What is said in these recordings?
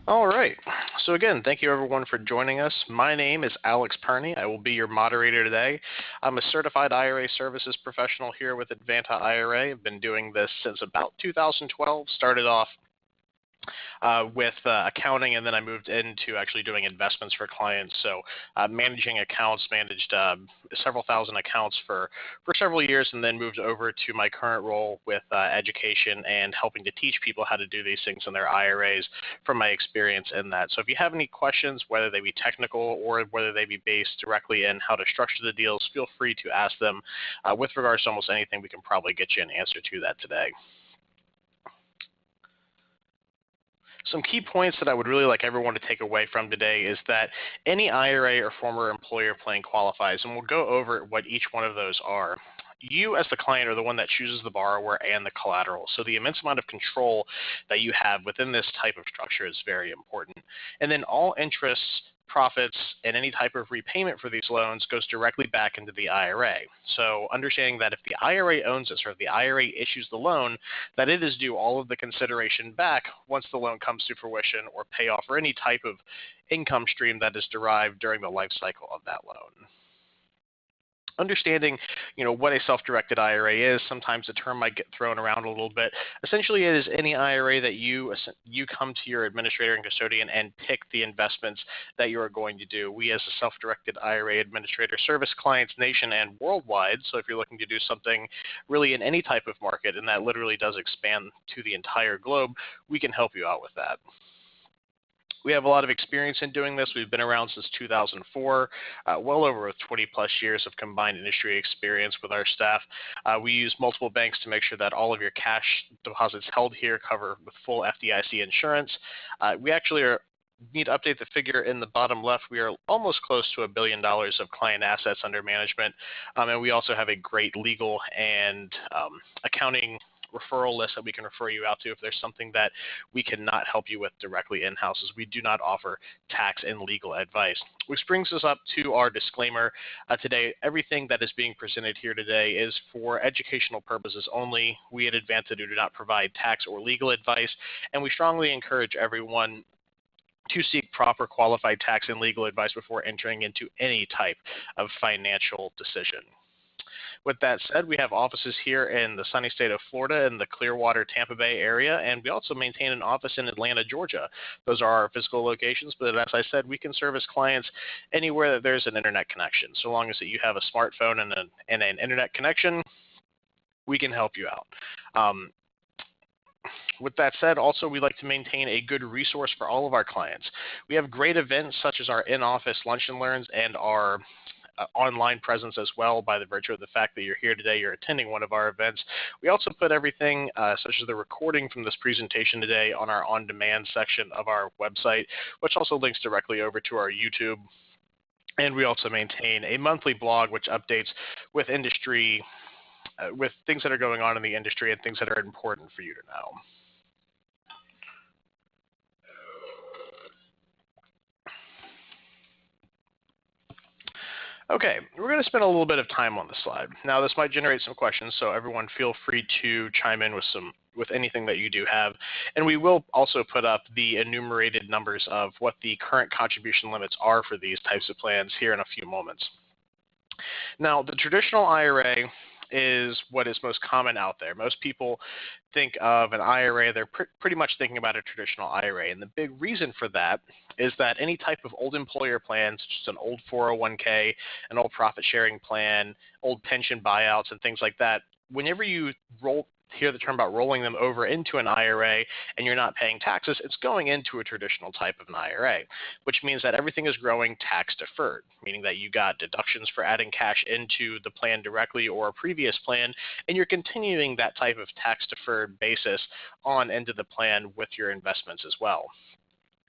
All right. So again, thank you everyone for joining us. My name is Alex Perney. I will be your moderator today. I'm a certified IRA services professional here with Advanta IRA. I've been doing this since about 2012. Started off with accounting, and then I moved into actually doing investments for clients. So managing accounts, managed several thousand accounts for several years, and then moved over to my current role with education and helping to teach people how to do these things in their IRAs from my experience in that. So if you have any questions, whether they be technical or whether they be based directly in how to structure the deals, feel free to ask them. With regards to almost anything, we can probably get you an answer to that today. Some key points that I would really like everyone to take away from today is that any IRA or former employer plan qualifies, and we'll go over what each one of those are. You as the client are the one that chooses the borrower and the collateral, so the immense amount of control that you have within this type of structure is very important. And then all interests, profits, and any type of repayment for these loans goes directly back into the IRA. So understanding that if the IRA owns this or if the IRA issues the loan, that it is due all of the consideration back once the loan comes to fruition or payoff or any type of income stream that is derived during the life cycle of that loan. Understanding, what a self-directed IRA is, sometimes the term might get thrown around a little bit. Essentially, it is any IRA that you come to your administrator and custodian and pick the investments that you are going to do. We, as a self-directed IRA administrator, service clients nation and worldwide. So if you're looking to do something really in any type of market, and that literally does expand to the entire globe, we can help you out with that. We have a lot of experience in doing this. We've been around since 2004, well over 20 plus years of combined industry experience with our staff. We use multiple banks to make sure that all of your cash deposits held here cover with full FDIC insurance. We actually need to update the figure in the bottom left. We are almost close to $1 billion of client assets under management, and we also have a great legal and accounting referral list that we can refer you out to if there's something that we cannot help you with directly in-house, as we do not offer tax and legal advice. Which brings us up to our disclaimer. Today, everything that is being presented here today is for educational purposes only. We at Advanta do not provide tax or legal advice, and we strongly encourage everyone to seek proper qualified tax and legal advice before entering into any type of financial decision. With that said, we have offices here in the sunny state of Florida in the Clearwater, Tampa Bay area, and we also maintain an office in Atlanta, Georgia. Those are our physical locations, but as I said, we can service clients anywhere that there's an internet connection. So long as that you have a smartphone and an internet connection, we can help you out. With that said, also we like to maintain a good resource for all of our clients. We have great events such as our in-office lunch and learns and our online presence as well, by the virtue of the fact that you're here today, you're attending one of our events. We also put everything, such as the recording from this presentation today, on our on-demand section of our website, which also links directly over to our YouTube. And we also maintain a monthly blog which updates with industry, with things that are going on in the industry and things that are important for you to know. Okay, we're going to spend a little bit of time on this slide. Now, this might generate some questions, so everyone feel free to chime in with anything that you do have. And we will also put up the enumerated numbers of what the current contribution limits are for these types of plans here in a few moments. Now, the traditional IRA is what is most common out there. Most people think of an IRA, they're pretty much thinking about a traditional IRA. And the big reason for that is that any type of old employer plan, such as an old 401k, an old profit sharing plan, old pension buyouts, and things like that, whenever you hear the term about rolling them over into an IRA and you're not paying taxes, it's going into a traditional type of an IRA, which means that everything is growing tax deferred, meaning that you got deductions for adding cash into the plan directly or a previous plan, and you're continuing that type of tax deferred basis on into the plan with your investments as well.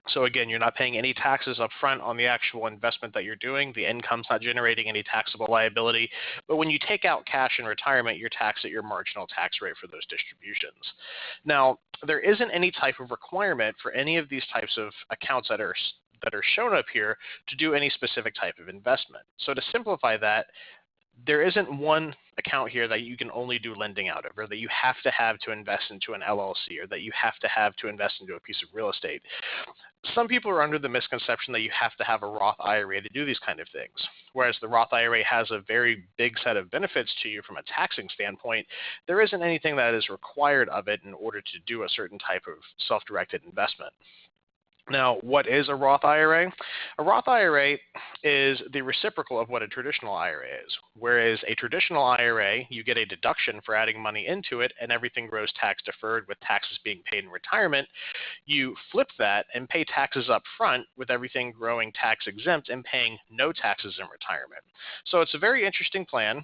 So again, you're not paying any taxes up front on the actual investment that you're doing. The income's not generating any taxable liability. But when you take out cash in retirement, you're taxed at your marginal tax rate for those distributions. Now, there isn't any type of requirement for any of these types of accounts that are shown up here to do any specific type of investment. So to simplify that, there isn't one account here that you can only do lending out of, or that you have to invest into an LLC, or that you have to invest into a piece of real estate. some people are under the misconception that you have to have a Roth IRA to do these kind of things. Whereas the Roth IRA has a very big set of benefits to you from a taxing standpoint, there isn't anything that is required of it in order to do a certain type of self-directed investment. Now, what is a Roth IRA? A Roth IRA is the reciprocal of what a traditional IRA is. Whereas a traditional IRA, you get a deduction for adding money into it and everything grows tax deferred with taxes being paid in retirement. You flip that and pay taxes up front with everything growing tax exempt and paying no taxes in retirement. So it's a very interesting plan.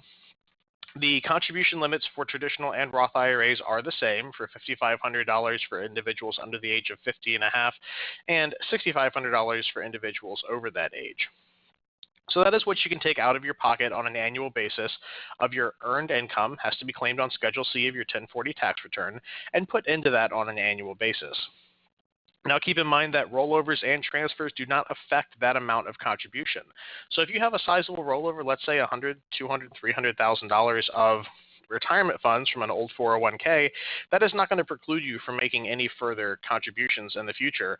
The contribution limits for traditional and Roth IRAs are the same for $5,500 for individuals under the age of 50 and a half and $6,500 for individuals over that age. So that is what you can take out of your pocket on an annual basis of your earned income, has to be claimed on Schedule C of your 1040 tax return, and put into that on an annual basis. Now, keep in mind that rollovers and transfers do not affect that amount of contribution. So if you have a sizable rollover, let's say $100,000, $200,000, $300,000 of retirement funds from an old 401k, that is not going to preclude you from making any further contributions in the future.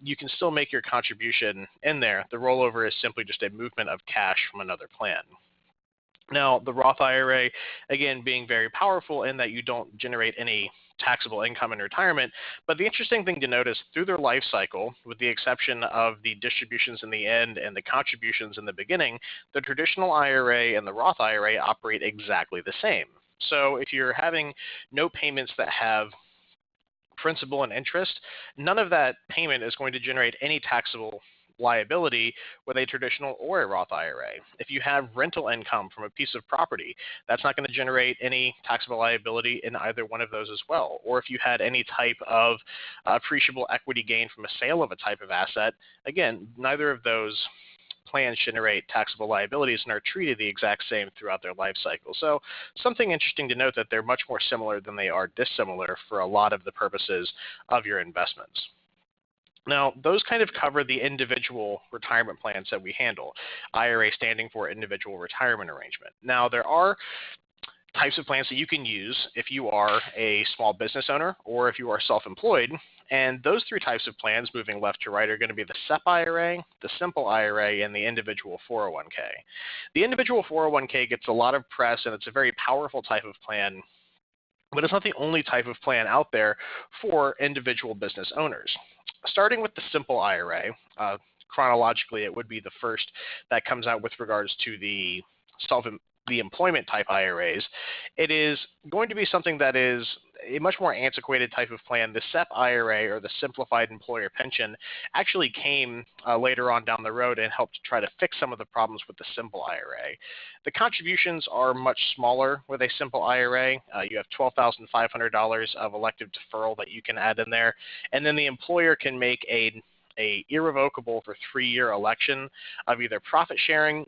You can still make your contribution in there. The rollover is simply just a movement of cash from another plan. Now, the Roth IRA, again, being very powerful in that you don't generate any taxable income in retirement. But the interesting thing to notice through their life cycle, with the exception of the distributions in the end and the contributions in the beginning, the traditional IRA and the Roth IRA operate exactly the same. So if you're having no payments that have principal and interest, none of that payment is going to generate any taxable liability with a traditional or a Roth IRA. If you have rental income from a piece of property, that's not going to generate any taxable liability in either one of those as well. Or if you had any type of appreciable equity gain from a sale of a type of asset, again, neither of those plans generate taxable liabilities and are treated the exact same throughout their life cycle. So something interesting to note that they're much more similar than they are dissimilar for a lot of the purposes of your investments. Now, those kind of cover the individual retirement plans that we handle, IRA standing for Individual Retirement Arrangement. Now, there are types of plans that you can use if you are a small business owner or if you are self-employed, and those three types of plans, moving left to right, are going to be the SEP IRA, the Simple IRA, and the Individual 401k. The Individual 401k gets a lot of press, and it's a very powerful type of plan, but it's not the only type of plan out there for individual business owners. Starting with the Simple IRA, chronologically, it would be the first that comes out with regards to the employment type IRAs. It is going to be something that is a much more antiquated type of plan. The SEP IRA, or the Simplified Employer Pension, actually came later on down the road and helped try to fix some of the problems with the Simple IRA. The contributions are much smaller with a Simple IRA. You have $12,500 of elective deferral that you can add in there, and then the employer can make a irrevocable for 3-year election of either profit sharing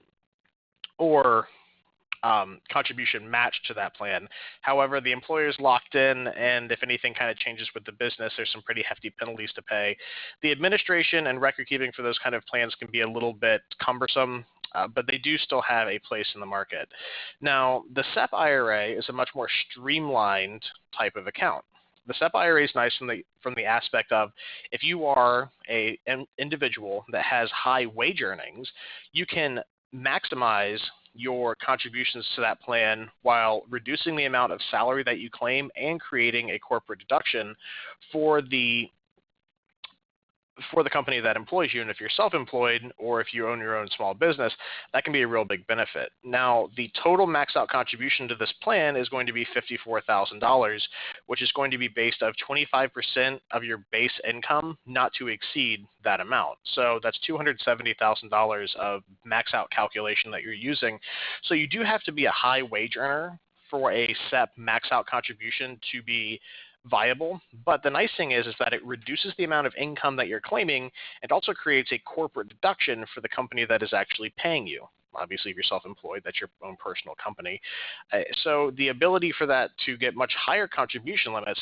or contribution matched to that plan. However, the employer is locked in, and if anything kind of changes with the business, there's some pretty hefty penalties to pay. The administration and record keeping for those kind of plans can be a little bit cumbersome, but they do still have a place in the market. Now, the SEP IRA is a much more streamlined type of account. The SEP IRA is nice from the aspect of, if you are an individual that has high wage earnings, you can maximize your contributions to that plan while reducing the amount of salary that you claim and creating a corporate deduction for the company that employs you. And if you're self-employed or if you own your own small business, that can be a real big benefit. Now, the total max out contribution to this plan is going to be $54,000, which is going to be based of 25% of your base income, not to exceed that amount. So that's $270,000 of max out calculation that you're using. So you do have to be a high wage earner for a SEP max out contribution to be viable. But the nice thing is that it reduces the amount of income that you're claiming and also creates a corporate deduction for the company that is actually paying you. Obviously, if you're self-employed, that's your own personal company. So the ability for that to get much higher contribution limits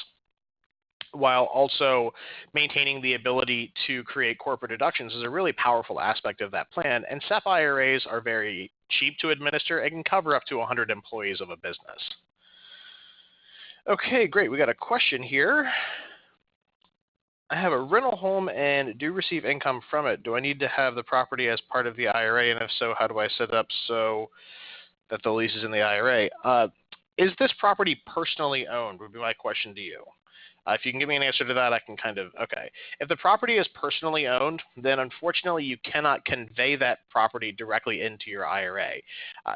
while also maintaining the ability to create corporate deductions is a really powerful aspect of that plan. And SEP IRAs are very cheap to administer and can cover up to 100 employees of a business. Okay, great. We got a question here. I have a rental home and do receive income from it. Do I need to have the property as part of the IRA? And if so, how do I set it up so that the lease is in the IRA? Is this property personally owned would be my question to you. If you can give me an answer to that, I can okay. If the property is personally owned, then unfortunately you cannot convey that property directly into your IRA.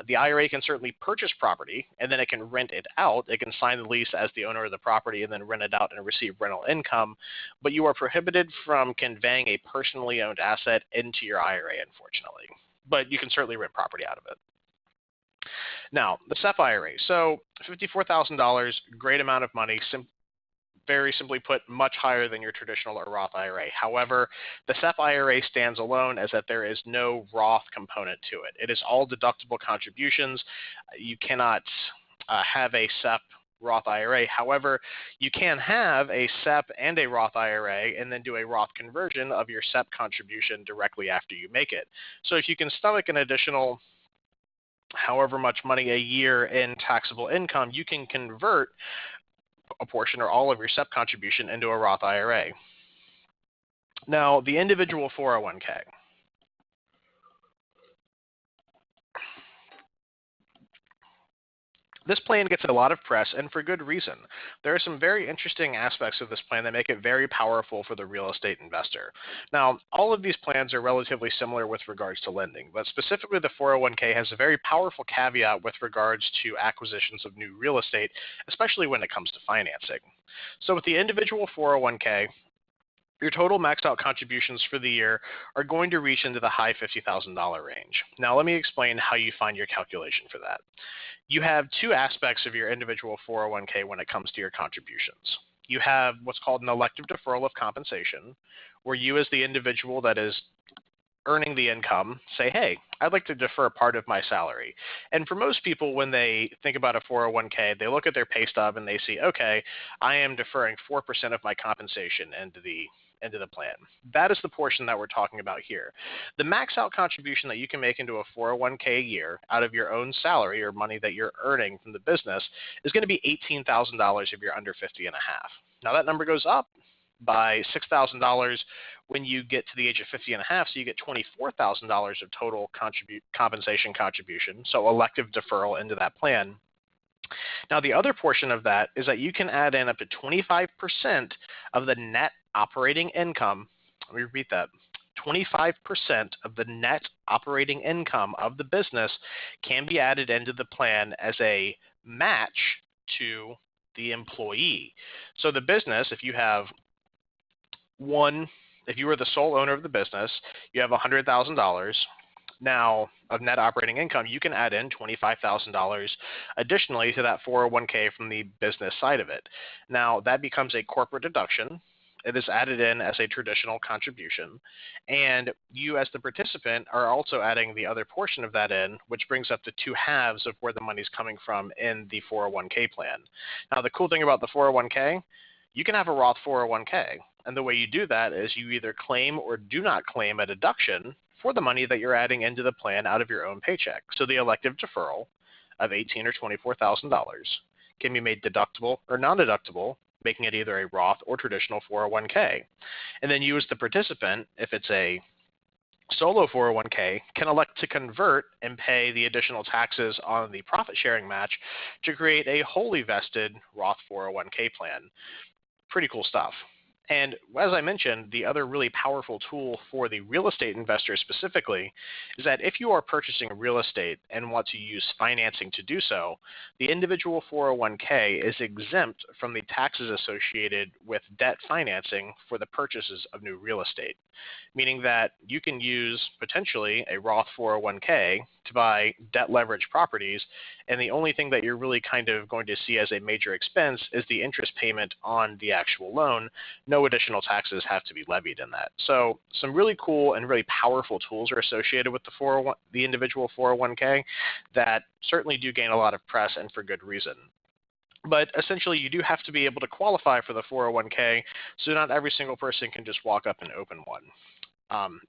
The IRA can certainly purchase property, and then it can rent it out. It can sign the lease as the owner of the property and then rent it out and receive rental income, but you are prohibited from conveying a personally owned asset into your IRA, unfortunately. But you can certainly rent property out of it. Now, the SEP IRA. So $54,000, great amount of money, very simply put, much higher than your traditional or Roth IRA. However, the SEP IRA stands alone as that there is no Roth component to it. It is all deductible contributions. You cannot have a SEP Roth IRA. However, you can have a SEP and a Roth IRA and then do a Roth conversion of your SEP contribution directly after you make it. So if you can stomach an additional however much money a year in taxable income, you can convert a portion or all of your SEP contribution into a Roth IRA. Now, the individual 401k. This plan gets a lot of press, and for good reason. There are some very interesting aspects of this plan that make it very powerful for the real estate investor. Now, all of these plans are relatively similar with regards to lending, but specifically the 401k has a very powerful caveat with regards to acquisitions of new real estate, especially when it comes to financing. So with the individual 401k, your total maxed out contributions for the year are going to reach into the high $50,000 range. Now, let me explain how you find your calculation for that. You have two aspects of your individual 401k when it comes to your contributions. You have what's called an elective deferral of compensation, where you as the individual that is earning the income say, hey, I'd like to defer part of my salary. And for most people, when they think about a 401k, they look at their pay stub and they see, okay, I am deferring 4% of my compensation into the plan. That is the portion that we're talking about here. The max out contribution that you can make into a 401k a year out of your own salary or money that you're earning from the business is going to be $18,000 if you're under 50 and a half. Now that number goes up by $6,000 when you get to the age of 50 and a half, so you get $24,000 of total compensation contribution, so elective deferral into that plan. Now, the other portion of that is that you can add in up to 25% of the net operating income. Let me repeat that. 25% of the net operating income of the business can be added into the plan as a match to the employee. So the business, if you were the sole owner of the business, you have $100,000 now of net operating income, you can add in $25,000 additionally to that 401k from the business side of it. Now, that becomes a corporate deduction. It is added in as a traditional contribution, and you as the participant are also adding the other portion of that in, which brings up the two halves of where the money's coming from in the 401k plan. Now, the cool thing about the 401k, you can have a Roth 401k, and the way you do that is you either claim or do not claim a deduction for the money that you're adding into the plan out of your own paycheck. So the elective deferral of $18,000 or $24,000 can be made deductible or non-deductible, making it either a Roth or traditional 401k. And then you as the participant, if it's a solo 401k, can elect to convert and pay the additional taxes on the profit sharing match to create a wholly vested Roth 401k plan. Pretty cool stuff. And as I mentioned, the other really powerful tool for the real estate investor specifically is that if you are purchasing real estate and want to use financing to do so, the individual 401k is exempt from the taxes associated with debt financing for the purchases of new real estate, meaning that you can use potentially a Roth 401k to buy debt leverage properties, and the only thing that you're really kind of going to see as a major expense is the interest payment on the actual loan. No additional taxes have to be levied in that. So some really cool and really powerful tools are associated with the individual 401k that certainly do gain a lot of press, and for good reason. But essentially, you do have to be able to qualify for the 401k, so not every single person can just walk up and open one.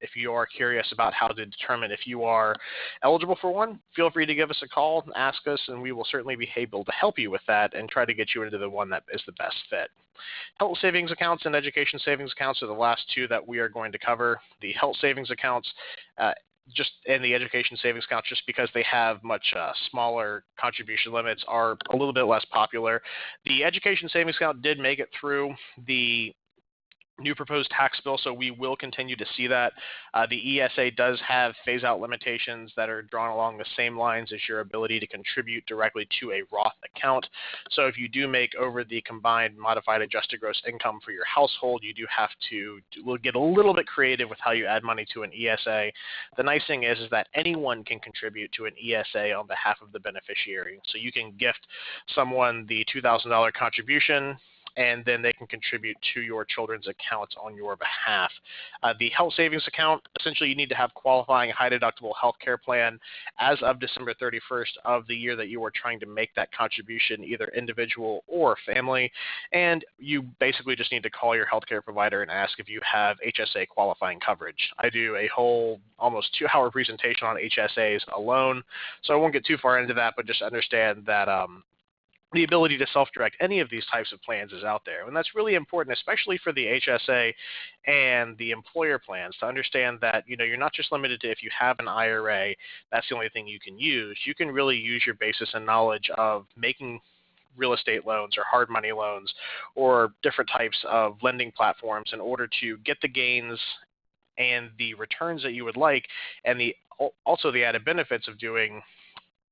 If you are curious about how to determine if you are eligible for one, feel free to give us a call, ask us, and we will certainly be able to help you with that and try to get you into the one that is the best fit. Health savings accounts and education savings accounts are the last two that we are going to cover. The health savings accounts and the education savings accounts, just because they have much smaller contribution limits, are a little bit less popular. The education savings account did make it through the new proposed tax bill, so we will continue to see that. The ESA does have phase-out limitations that are drawn along the same lines as your ability to contribute directly to a Roth account. So if you do make over the combined modified adjusted gross income for your household, you do have to get a little bit creative with how you add money to an ESA. The nice thing is that anyone can contribute to an ESA on behalf of the beneficiary. So you can gift someone the $2,000 contribution, and then they can contribute to your children's accounts on your behalf. The health savings account, essentially you need to have qualifying high deductible health care plan as of December 31st of the year that you are trying to make that contribution, either individual or family, and you basically just need to call your health care provider and ask if you have HSA qualifying coverage. I do a whole almost 2-hour presentation on HSAs alone, so I won't get too far into that, but just understand that the ability to self-direct any of these types of plans is out there. And that's really important, especially for the HSA and the employer plans, to understand that, you're not just limited to if you have an IRA, that's the only thing you can use. You can really use your basis and knowledge of making real estate loans or hard money loans or different types of lending platforms in order to get the gains and the returns that you would like, and also the added benefits of doing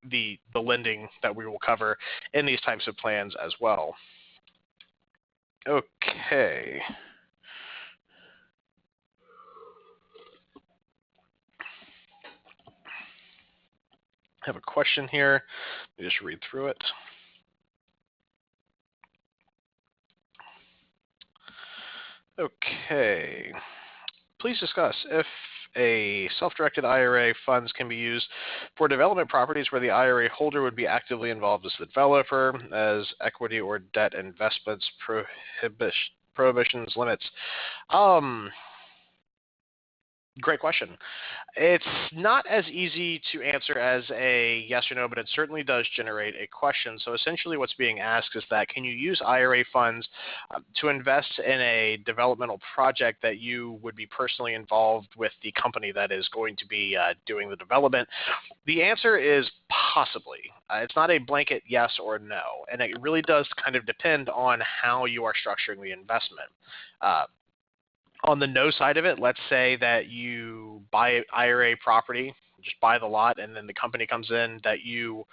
the lending that we will cover in these types of plans as well. Okay. I have a question here. Let me just read through it. Okay. Please discuss if a self-directed IRA funds can be used for development properties where the IRA holder would be actively involved as the developer, as equity or debt investments, prohibitions, limits. Great question. It's not as easy to answer as a yes or no, but it certainly does generate a question. So essentially what's being asked is that, can you use IRA funds to invest in a developmental project that you would be personally involved with the company that is going to be doing the development? The answer is possibly. It's not a blanket yes or no, and it really does kind of depend on how you are structuring the investment. On the no side of it, let's say that you buy IRA property, just buy the lot, and then the company comes in that you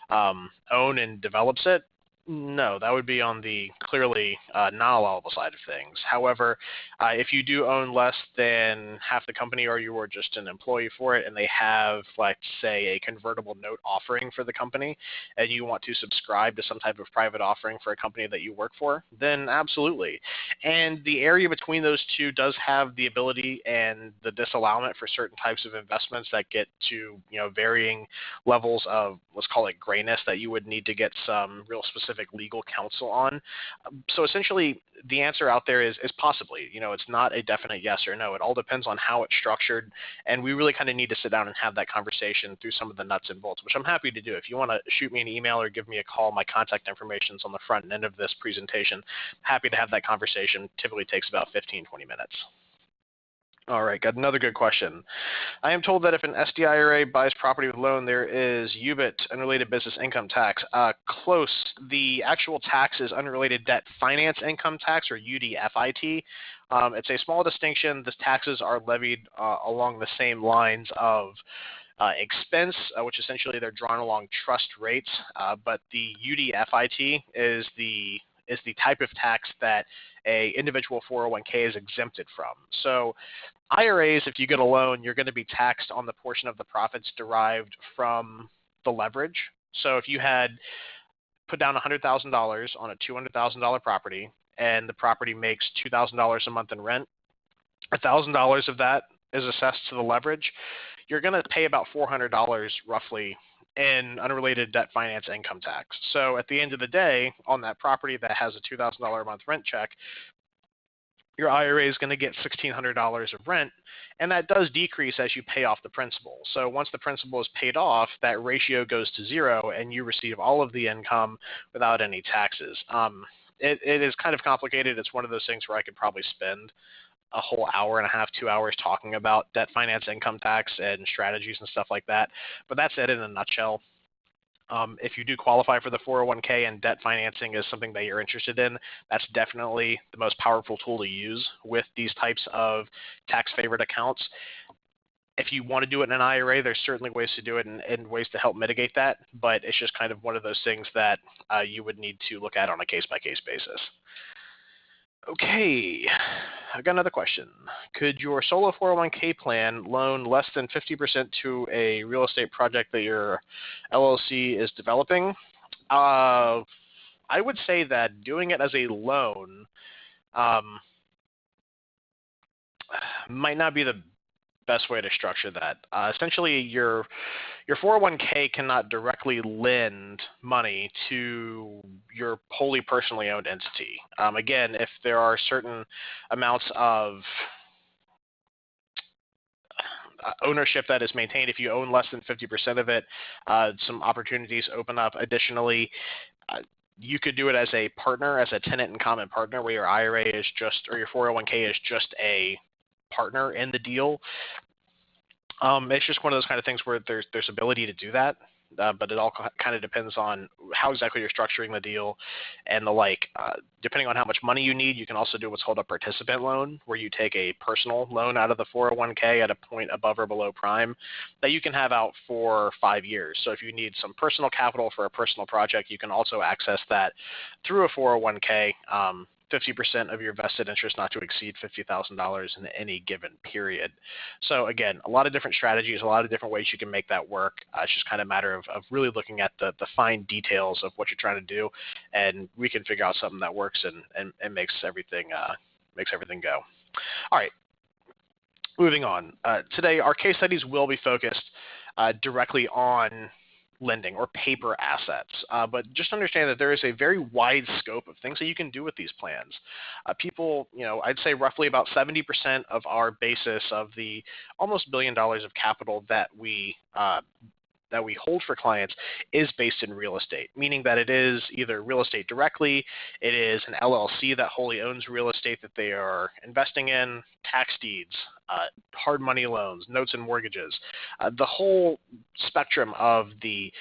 own and develops it. No, that would be on the clearly not allowable side of things. However, if you do own less than half the company, or you were just an employee for it, and they have, let's say, a convertible note offering for the company, and you want to subscribe to some type of private offering for a company that you work for, then absolutely. And the area between those two does have the ability and the disallowance for certain types of investments that get to varying levels of, let's call it, grayness, that you would need to get some real specific legal counsel on. So essentially, the answer out there is possibly. It's not a definite yes or no. It all depends on how it's structured, and we really kind of need to sit down and have that conversation through some of the nuts and bolts, which I'm happy to do. If you want to shoot me an email or give me a call, my contact information is on the front end of this presentation. Happy to have that conversation. Typically takes about 15, 20 minutes. All right, got another good question. I am told that if an SDIRA buys property with loan, there is UBIT, unrelated business income tax. Close. The actual tax is unrelated debt finance income tax, or UDFIT. It's a small distinction. The taxes are levied along the same lines of expense, which essentially they're drawn along trust rates, but the UDFIT is the type of tax that a individual 401k is exempted from. So IRAs, if you get a loan, you're going to be taxed on the portion of the profits derived from the leverage. So if you had put down $100,000 on a $200,000 property, and the property makes $2,000 a month in rent, $1,000 of that is assessed to the leverage, you're going to pay about $400 roughly in unrelated debt finance income tax. So at the end of the day, on that property that has a $2,000 a month rent check, your IRA is going to get $1,600 of rent, and that does decrease as you pay off the principal. So once the principal is paid off, that ratio goes to zero, and you receive all of the income without any taxes. It is kind of complicated. It's one of those things where I could probably spend a whole hour and a half, 2 hours talking about debt finance, income tax, and strategies and stuff like that. But that's it in a nutshell. If you do qualify for the 401k and debt financing is something that you're interested in, that's definitely the most powerful tool to use with these types of tax-favored accounts. If you want to do it in an IRA, there's certainly ways to do it and ways to help mitigate that, but it's just kind of one of those things that you would need to look at on a case-by-case basis. Okay, I've got another question. Could your solo 401k plan loan less than 50% to a real estate project that your LLC is developing? I would say that doing it as a loan might not be the best way to structure that. Essentially, your 401k cannot directly lend money to your wholly personally owned entity. Again, if there are certain amounts of ownership that is maintained, if you own less than 50% of it, some opportunities open up. Additionally, you could do it as a partner, as a tenant in common partner, where your IRA is just, or your 401k is just a partner in the deal. It's just one of those kind of things where there's ability to do that, but it all kind of depends on how exactly you're structuring the deal and the like. Depending on how much money you need, you can also do what's called a participant loan, where you take a personal loan out of the 401k at a point above or below prime that you can have out for 5 years. So if you need some personal capital for a personal project, you can also access that through a 401k. 50% of your vested interest not to exceed $50,000 in any given period. So again, a lot of different strategies, a lot of different ways you can make that work. It's just kind of a matter of really looking at the fine details of what you're trying to do, and we can figure out something that works and makes everything go. All right, moving on. Today, our case studies will be focused directly on lending or paper assets. But just understand that there is a very wide scope of things that you can do with these plans. People, I'd say roughly about 70% of our basis of the almost $1 billion of capital that we hold for clients is based in real estate, meaning that it is either real estate directly, it is an LLC that wholly owns real estate that they are investing in, tax deeds, hard money loans, notes and mortgages. The whole spectrum of the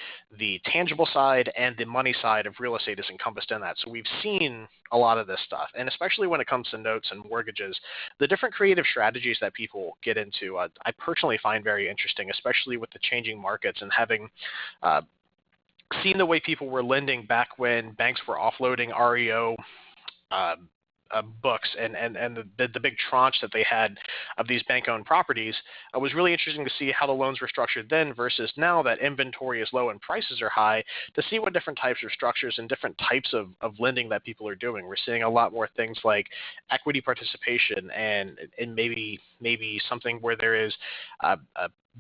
tangible side and the money side of real estate is encompassed in that. So we've seen a lot of this stuff, and especially when it comes to notes and mortgages, the different creative strategies that people get into, I personally find very interesting, especially with the changing markets and having seen the way people were lending back when banks were offloading REO books and the big tranche that they had of these bank-owned properties. It was really interesting to see how the loans were structured then versus now that inventory is low and prices are high, to see what different types of structures and different types of lending that people are doing. We're seeing a lot more things like equity participation and maybe something where there is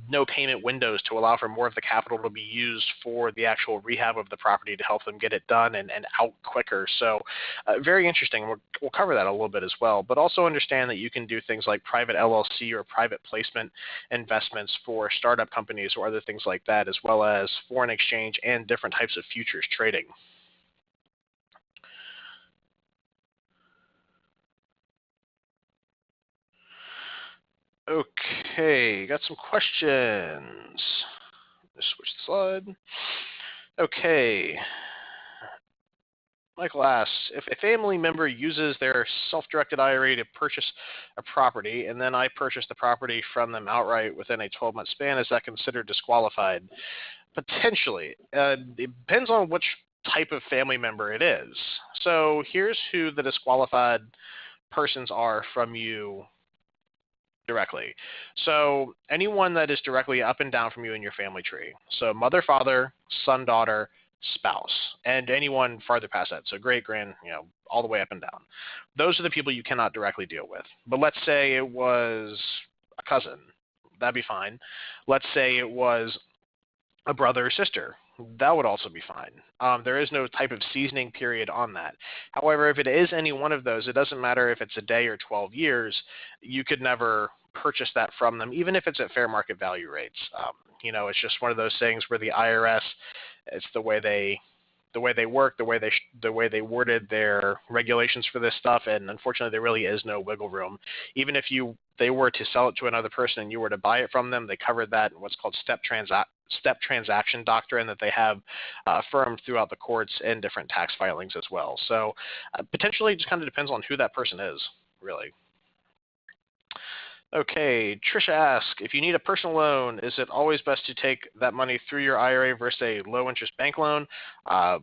no payment windows to allow for more of the capital to be used for the actual rehab of the property to help them get it done and out quicker. So very interesting. We'll cover that a little bit as well, but also understand that you can do things like private LLC or private placement investments for startup companies or other things like that, as well as foreign exchange and different types of futures trading. Okay, got some questions. Let's switch the slide. Okay. Michael asks, if a family member uses their self-directed IRA to purchase a property, and then I purchase the property from them outright within a 12-month span, is that considered disqualified? Potentially. It depends on which type of family member it is. So here's who the disqualified persons are from you directly. So anyone that is directly up and down from you in your family tree. So mother, father, son, daughter, spouse, and anyone farther past that. So great, grand, all the way up and down. Those are the people you cannot directly deal with. But let's say it was a cousin. That'd be fine. Let's say it was a brother or sister. that would also be fine. There is no type of seasoning period on that. However, if it is any one of those, it doesn't matter if it's a day or 12 years, you could never purchase that from them, even if it's at fair market value rates. It's just one of those things where the IRS, it's the way they work, the way they worded their regulations for this stuff, and unfortunately there really is no wiggle room. Even if they were to sell it to another person and you were to buy it from them, they covered that in what's called step transaction doctrine that they have affirmed throughout the courts and different tax filings as well. So potentially it just kind of depends on who that person is, really. Okay, Trisha asks, if you need a personal loan, is it always best to take that money through your IRA versus a low-interest bank loan?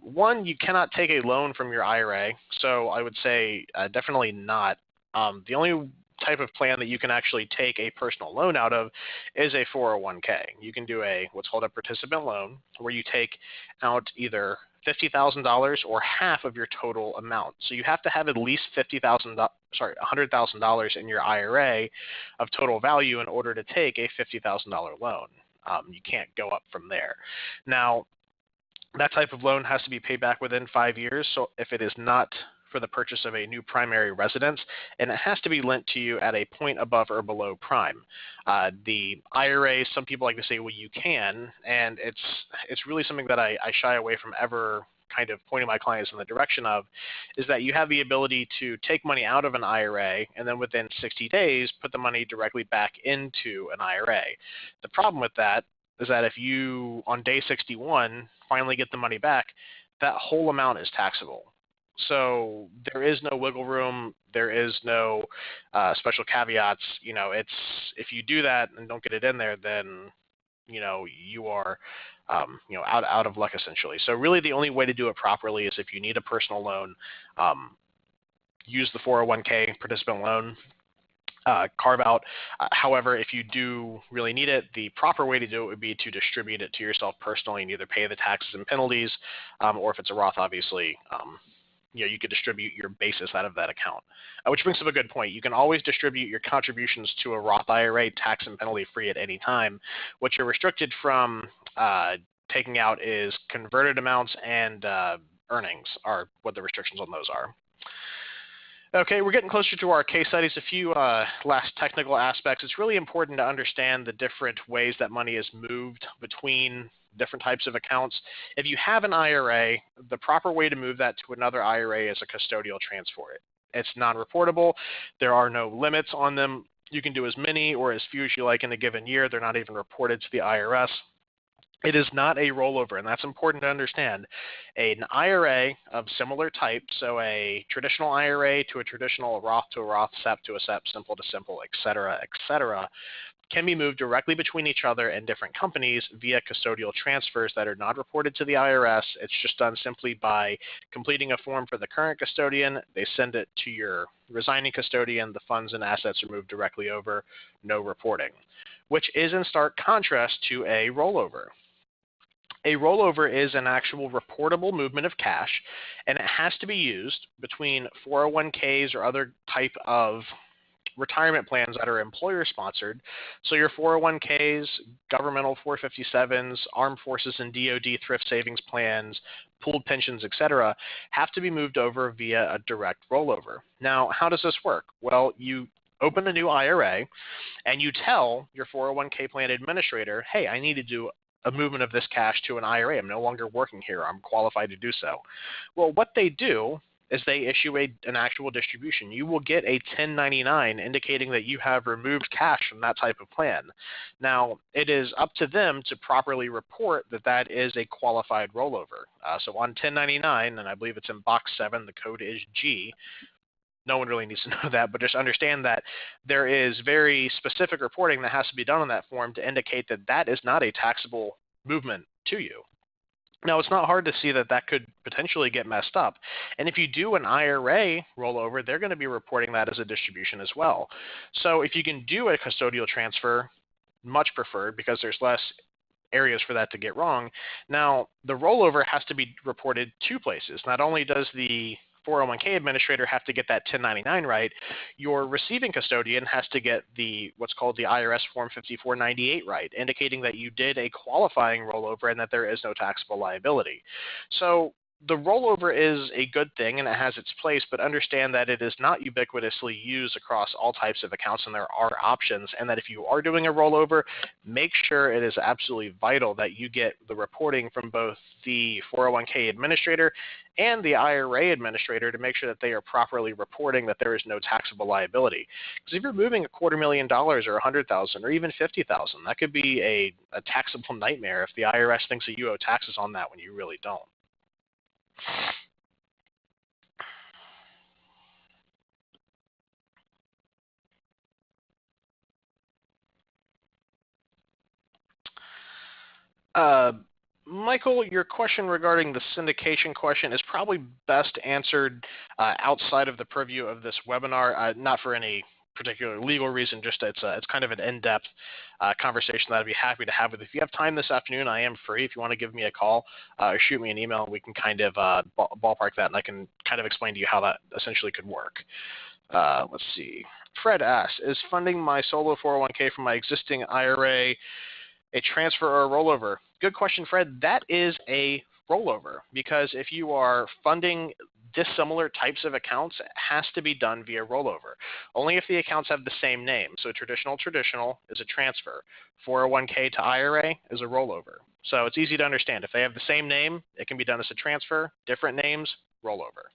One, you cannot take a loan from your IRA, so I would say definitely not. The only type of plan that you can actually take a personal loan out of is a 401k. You can do what's called a participant loan, where you take out either $50,000 or half of your total amount. So you have to have at least $100,000 in your IRA of total value in order to take a $50,000 loan. You can't go up from there. Now, that type of loan has to be paid back within 5 years. So if it is not for the purchase of a new primary residence, and it has to be lent to you at a point above or below prime. The IRA, some people like to say, well, you can, and it's really something that I shy away from ever kind of pointing my clients in the direction of, is that you have the ability to take money out of an IRA and then within 60 days put the money directly back into an IRA. The problem with that is that if you, on day 61, finally get the money back, that whole amount is taxable. So there is no wiggle room. There is no special caveats. If you do that and don't get it in there, then you are out of luck essentially. So really, the only way to do it properly is if you need a personal loan, use the 401k participant loan. Carve out. However, if you do really need it, the proper way to do it would be to distribute it to yourself personally and either pay the taxes and penalties, or if it's a Roth, obviously. You could distribute your basis out of that account, which brings up a good point. You can always distribute your contributions to a Roth IRA tax and penalty free at any time. What you're restricted from taking out is converted amounts and earnings are what the restrictions on those are. Okay, we're getting closer to our case studies. A few last technical aspects. It's really important to understand the different ways that money is moved between different types of accounts. If you have an IRA, the proper way to move that to another IRA is a custodial transfer. It's non-reportable. There are no limits on them. You can do as many or as few as you like in a given year. They're not even reported to the IRS. It is not a rollover, and that's important to understand. An IRA of similar type, so a traditional IRA to a traditional, Roth to a Roth, SEP to a SEP, simple to simple, et cetera, can be moved directly between each other and different companies via custodial transfers that are not reported to the IRS. It's just done simply by completing a form for the current custodian. They send it to your resigning custodian. The funds and assets are moved directly over, no reporting, which is in stark contrast to a rollover. A rollover is an actual reportable movement of cash, and it has to be used between 401ks or other type of retirement plans that are employer-sponsored. So your 401ks, governmental 457s, armed forces and DoD thrift savings plans, pooled pensions, etc., have to be moved over via a direct rollover. Now, how does this work? Well, you open a new IRA, and you tell your 401k plan administrator, hey, I need to do a movement of this cash to an IRA. I'm no longer working here. I'm qualified to do so. Well, what they do is they issue an actual distribution. You will get a 1099 indicating that you have removed cash from that type of plan. Now, it is up to them to properly report that that is a qualified rollover. So on 1099, and I believe it's in box 7, the code is G. No one really needs to know that, but just understand that there is very specific reporting that has to be done on that form to indicate that that is not a taxable movement to you. Now, it's not hard to see that that could potentially get messed up. And if you do an IRA rollover, they're going to be reporting that as a distribution as well. So if you can do a custodial transfer, much preferred because there's less areas for that to get wrong. Now, the rollover has to be reported 2 places. Not only does the 401k administrator have to get that 1099 right, your receiving custodian has to get what's called the IRS Form 5498 right, indicating that you did a qualifying rollover and that there is no taxable liability. So the rollover is a good thing and it has its place, but understand that it is not ubiquitously used across all types of accounts, and there are options, and that if you are doing a rollover, make sure it is absolutely vital that you get the reporting from both the 401k administrator and the IRA administrator to make sure that they are properly reporting that there is no taxable liability. Because if you're moving $250,000 or $100,000 or even $50,000, that could be a taxable nightmare if the IRS thinks that you owe taxes on that when you really don't. Michael, your question regarding the syndication question is probably best answered outside of the purview of this webinar, not for any particular legal reason, just it's kind of an in-depth conversation that I'd be happy to have with you. If you have time this afternoon, I am free. If you want to give me a call or shoot me an email, and we can kind of ballpark that, and I can kind of explain to you how that essentially could work. Let's see. Fred asks, is funding my solo 401k from my existing IRA a transfer or a rollover? Good question, Fred. That is a rollover, because if you are funding dissimilar types of accounts, it has to be done via rollover. Only if the accounts have the same name. So traditional is a transfer. 401k to IRA is a rollover. So it's easy to understand. If they have the same name, it can be done as a transfer. Different names, rollover.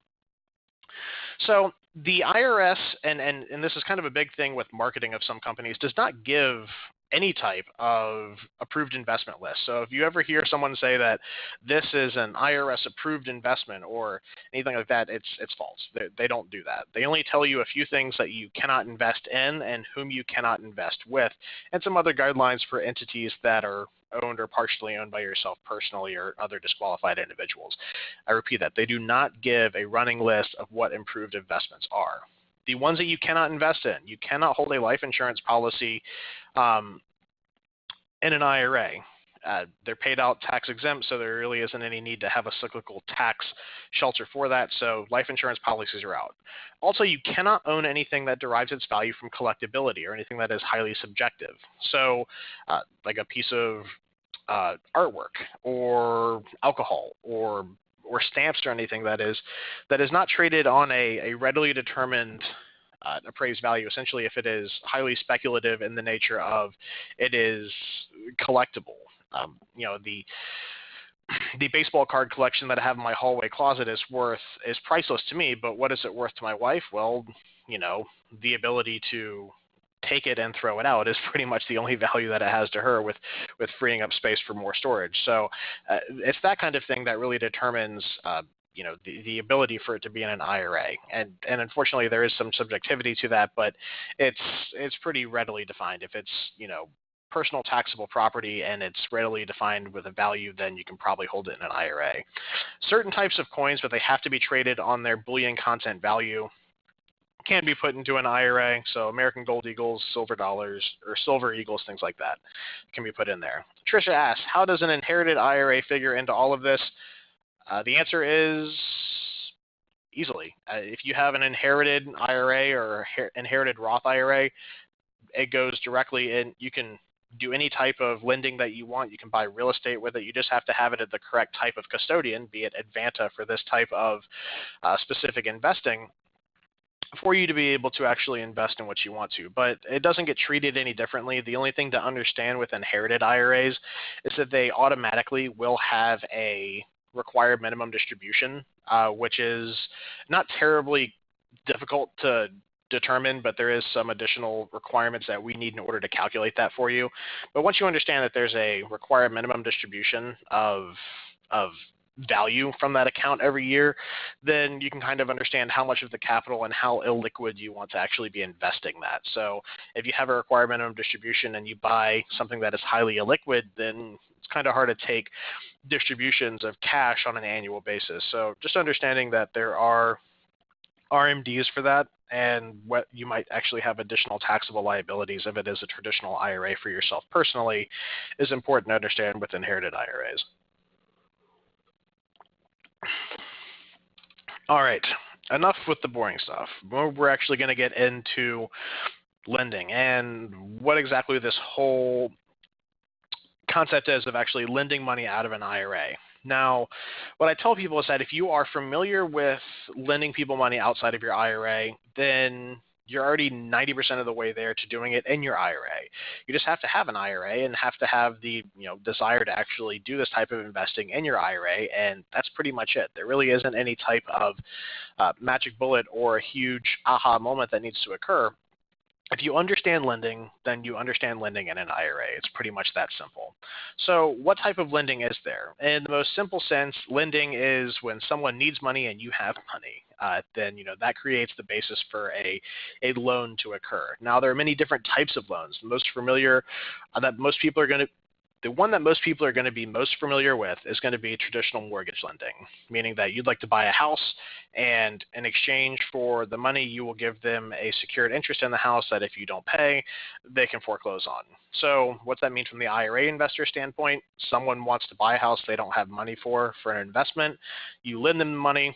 So the IRS, and this is kind of a big thing with marketing of some companies, does not give any type of approved investment list. So if you ever hear someone say that this is an IRS approved investment or anything like that, it's false. They don't do that. They only tell you a few things that you cannot invest in and whom you cannot invest with, and some other guidelines for entities that are owned or partially owned by yourself personally or other disqualified individuals. I repeat that. They do not give a running list of what improved investments are. The ones that you cannot invest in, you cannot hold a life insurance policy in an IRA. They're paid out tax exempt, so there really isn't any need to have a cyclical tax shelter for that, so life insurance policies are out. Also, you cannot own anything that derives its value from collectability or anything that is highly subjective. So like a piece of artwork or alcohol or stamps or anything that is not traded on a readily determined appraised value. Essentially, if it is highly speculative in the nature of it is collectible. The baseball card collection that I have in my hallway closet is priceless to me, but what is it worth to my wife? Well, the ability to take it and throw it out is pretty much the only value that it has to her, with freeing up space for more storage. So it's that kind of thing that really determines the ability for it to be in an IRA. And unfortunately, there is some subjectivity to that, but it's pretty readily defined. If it's, personal taxable property and it's readily defined with a value, then you can probably hold it in an IRA. Certain types of coins, but they have to be traded on their bullion content value, can be put into an IRA. So American Gold Eagles, silver dollars, or silver eagles, things like that can be put in there. Tricia asks, how does an inherited IRA figure into all of this? The answer is easily. If you have an inherited IRA or inherited Roth IRA, it goes directly in. You can do any type of lending that you want. You can buy real estate with it. You just have to have it at the correct type of custodian, be it Advanta for this type of specific investing, for you to be able to actually invest in what you want to. But it doesn't get treated any differently. The only thing to understand with inherited IRAs is that they automatically will have a required minimum distribution, which is not terribly difficult to determine, but there is some additional requirements that we need in order to calculate that for you. But once you understand that there's a required minimum distribution of value from that account every year, then you can kind of understand how much of the capital and how illiquid you want to actually be investing that. So if you have a required minimum distribution and you buy something that is highly illiquid, then it's kind of hard to take distributions of cash on an annual basis. So just understanding that there are RMDs for that, and what you might actually have additional taxable liabilities if it is a traditional IRA for yourself personally is important to understand with inherited IRAs. All right. enough with the boring stuff. We're actually going to get into lending and what exactly this whole concept is of actually lending money out of an IRA. Now, what I tell people is that if you are familiar with lending people money outside of your IRA, then you're already 90% of the way there to doing it in your IRA. You just have to have an IRA and have to have the desire to actually do this type of investing in your IRA, and that's pretty much it. There really isn't any type of magic bullet or a huge aha moment that needs to occur. If you understand lending, then you understand lending in an IRA. It's pretty much that simple. So what type of lending is there? In the most simple sense, lending is when someone needs money and you have money. Then that creates the basis for a loan to occur. Now, there are many different types of loans. The most familiar that most people are going to The one that most people are going to be most familiar with is going to be traditional mortgage lending, meaning that you'd like to buy a house, and in exchange for the money, you will give them a secured interest in the house that if you don't pay, they can foreclose on. So what's that mean from the IRA investor standpoint? Someone wants to buy a house they don't have money for an investment. You lend them the money.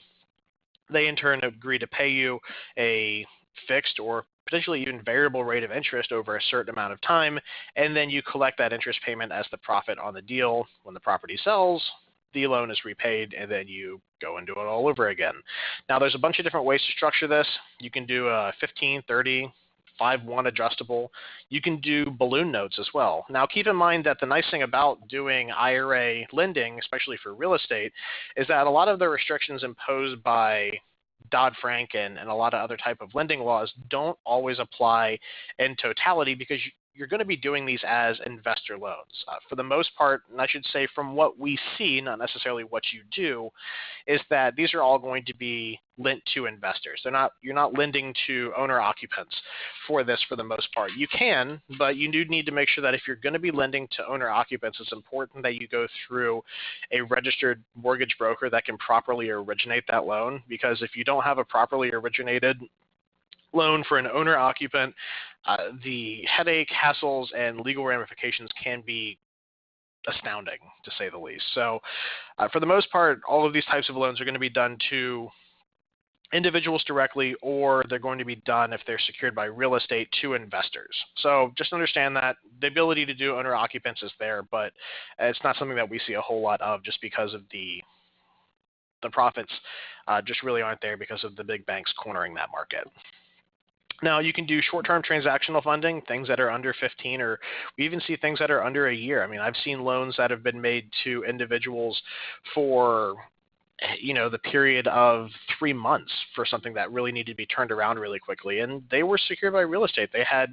They in turn agree to pay you a fixed or potentially even variable rate of interest over a certain amount of time, and then you collect that interest payment as the profit on the deal. When the property sells, the loan is repaid, and then you go and do it all over again. Now, there's a bunch of different ways to structure this. You can do a 15, 30, 5/1 adjustable. You can do balloon notes as well. Now, keep in mind that the nice thing about doing IRA lending, especially for real estate, is that a lot of the restrictions imposed by Dodd-Frank and a lot of other type of lending laws don't always apply in totality, because you're going to be doing these as investor loans. For the most part, and I should say from what we see, not necessarily what you do, is that these are all going to be lent to investors. You're not lending to owner occupants for this for the most part. You can, but you do need to make sure that if you're going to be lending to owner occupants, it's important that you go through a registered mortgage broker that can properly originate that loan, because if you don't have a properly originated loan for an owner occupant, the headache, hassles, and legal ramifications can be astounding, to say the least. So for the most part, all of these types of loans are going to be done to individuals directly, or they're going to be done, if they're secured by real estate, to investors. So just understand that the ability to do owner occupants is there, but it's not something that we see a whole lot of, just because of the profits just really aren't there because of the big banks cornering that market. Now, you can do short-term transactional funding, things that are under 15, or we even see things that are under a year. I mean, I've seen loans that have been made to individuals for the period of 3 months for something that really needed to be turned around really quickly, and they were secured by real estate. It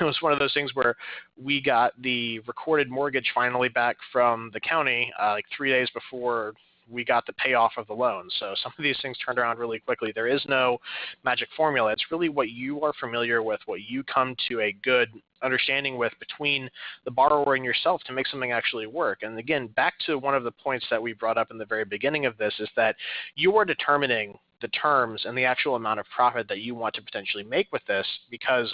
was one of those things where we got the recorded mortgage finally back from the county like 3 days before we got the payoff of the loan. So some of these things turned around really quickly. There is no magic formula. It's really what you are familiar with, what you come to a good understanding with between the borrower and yourself to make something actually work. And again, back to one of the points that we brought up in the very beginning of this, is that you are determining the terms and the actual amount of profit that you want to potentially make with this, because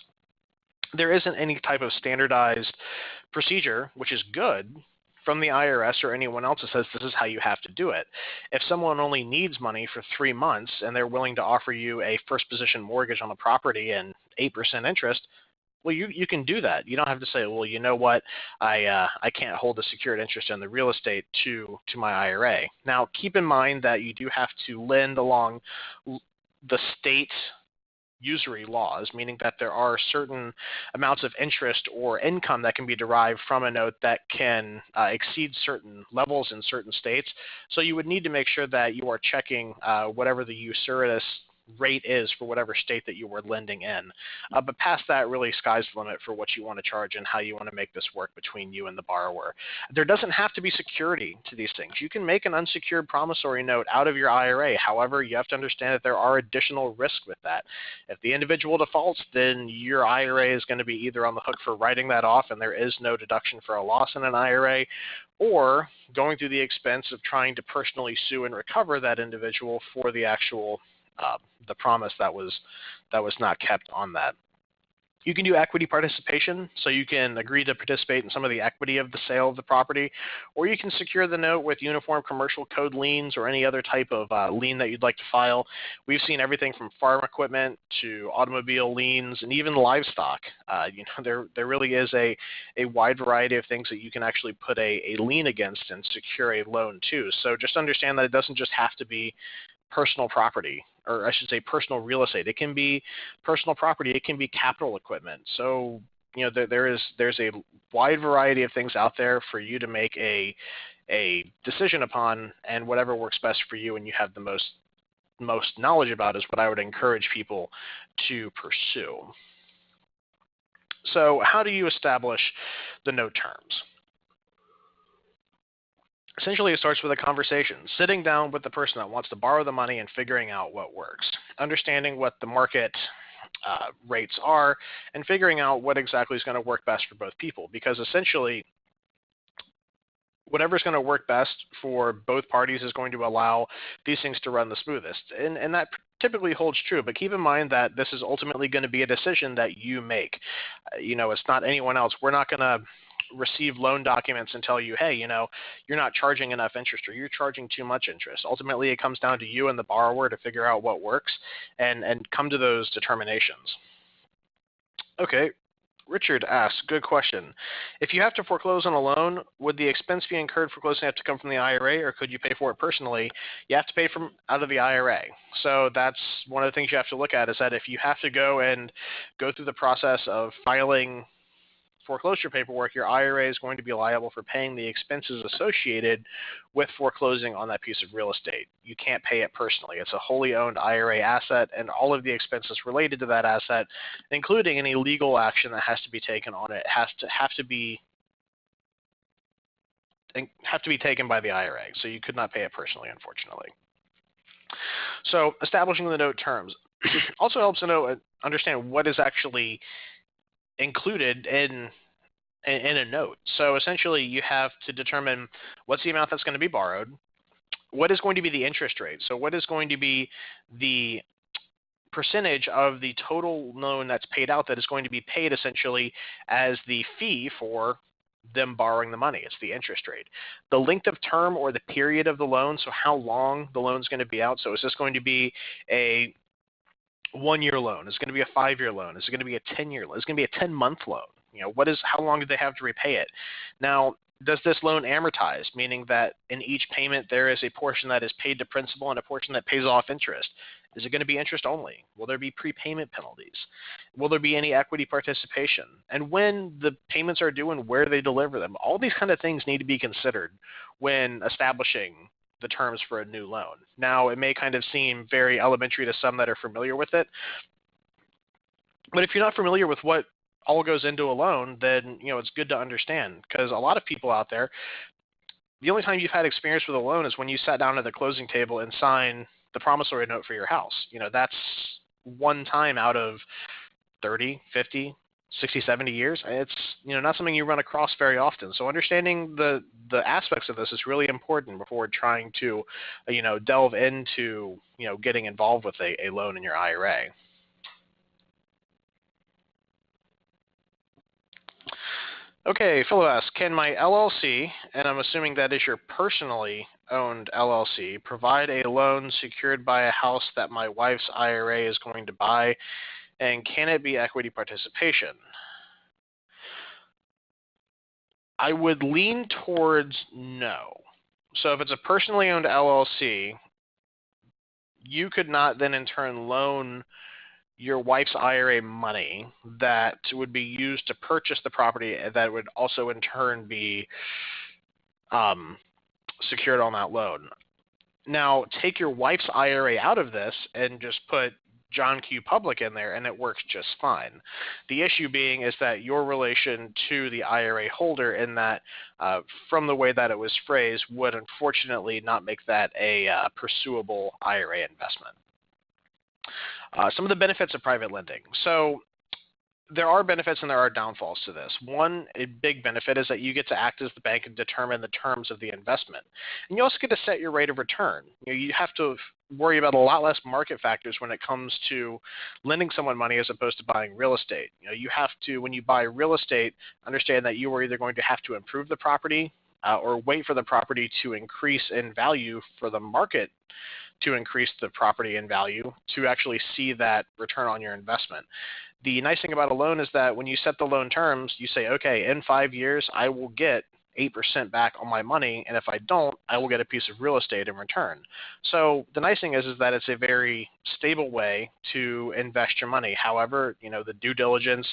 there isn't any type of standardized procedure, which is good, from the IRS or anyone else that says this is how you have to do it. If someone only needs money for 3 months and they're willing to offer you a first position mortgage on the property and 8% interest, well, you can do that. You don't have to say, well, you know what, I can't hold a secured interest in the real estate to my IRA. Now, keep in mind that you do have to lend along the state usury laws, meaning that there are certain amounts of interest or income that can be derived from a note that can exceed certain levels in certain states. So you would need to make sure that you are checking whatever the usurious rate is for whatever state that you were lending in. But past that, really sky's the limit for what you want to charge and how you want to make this work between you and the borrower. There doesn't have to be security to these things. You can make an unsecured promissory note out of your IRA. However, you have to understand that there are additional risks with that. If the individual defaults, then your IRA is going to be either on the hook for writing that off, and there is no deduction for a loss in an IRA, or going through the expense of trying to personally sue and recover that individual for the actual the promise that was not kept on that. You can do equity participation, so you can agree to participate in some of the equity of the sale of the property, or you can secure the note with uniform commercial code liens or any other type of lien that you'd like to file. We've seen everything from farm equipment to automobile liens and even livestock. There really is a wide variety of things that you can actually put a lien against and secure a loan to. So just understand that it doesn't just have to be personal property, or I should say personal real estate. It can be personal property. It can be capital equipment. So, there's a wide variety of things out there for you to make a decision upon, and whatever works best for you and you have the most knowledge about is what I would encourage people to pursue. So how do you establish the note terms? Essentially, it starts with a conversation, sitting down with the person that wants to borrow the money and figuring out what works, understanding what the market rates are, and figuring out what exactly is going to work best for both people. Because essentially, whatever is going to work best for both parties is going to allow these things to run the smoothest. And that typically holds true, but keep in mind that this is ultimately going to be a decision that you make. It's not anyone else. We're not going to receive loan documents and tell you, hey, you're not charging enough interest or you're charging too much interest. Ultimately, it comes down to you and the borrower to figure out what works and come to those determinations. Okay, Richard asks, good question. If you have to foreclose on a loan, would the expense be incurred for closing have to come from the IRA, or could you pay for it personally? You have to pay from out of the IRA. So that's one of the things you have to look at, is that if you have to go through the process of filing foreclosure paperwork, your IRA is going to be liable for paying the expenses associated with foreclosing on that piece of real estate. You can't pay it personally. It's a wholly owned IRA asset, and all of the expenses related to that asset, including any legal action that has to be taken on it, have to be taken by the IRA. So you could not pay it personally, unfortunately. So establishing the note terms also helps to understand what is actually included in a note. So essentially, you have to determine what's the amount that's going to be borrowed, what is going to be the interest rate. So what is going to be the percentage of the total loan that's paid out that is going to be paid essentially as the fee for them borrowing the money. It's the interest rate. The length of term or the period of the loan, so how long the loan is going to be out. So is this going to be a 1-year loan? Is it going to be a 5-year loan? Is it going to be a 10-year loan? Is it going to be a 10-month loan? How long do they have to repay it? Now, does this loan amortize, meaning that in each payment there is a portion that is paid to principal and a portion that pays off interest? Is it going to be interest only? Will there be prepayment penalties? Will there be any equity participation? And when the payments are due and where they deliver them, all these kind of things need to be considered when establishing the terms for a new loan. Now, it may kind of seem very elementary to some that are familiar with it, but if you're not familiar with what all goes into a loan, then it's good to understand, because a lot of people out there, the only time you've had experience with a loan is when you sat down at the closing table and signed the promissory note for your house. That's one time out of 30, 50, 60, 70 years. It's not something you run across very often. So understanding the aspects of this is really important before trying to delve into getting involved with a loan in your IRA. Okay, fellow asks, can my LLC, and I'm assuming that is your personally owned LLC, provide a loan secured by a house that my wife's IRA is going to buy, and can it be equity participation? I would lean towards no. So if it's a personally owned LLC, you could not then in turn loan your wife's IRA money that would be used to purchase the property that would also in turn be secured on that loan. Now, take your wife's IRA out of this and just put John Q. Public in there, and it works just fine. The issue being is that your relation to the IRA holder in that, from the way that it was phrased, would unfortunately not make that a pursuable IRA investment. Some of the benefits of private lending. So there are benefits and there are downfalls to this. One, a big benefit is that you get to act as the bank and determine the terms of the investment. And you also get to set your rate of return. You have to worry about a lot less market factors when it comes to lending someone money as opposed to buying real estate. You have to, when you buy real estate, understand that you are either going to have to improve the property or wait for the property to increase in value for the market to increase the property in value to actually see that return on your investment. The nice thing about a loan is that when you set the loan terms, you say, okay, in 5 years, I will get 8% back on my money, and if I don't, I will get a piece of real estate in return. So the nice thing is that it's a very stable way to invest your money. However, the due diligence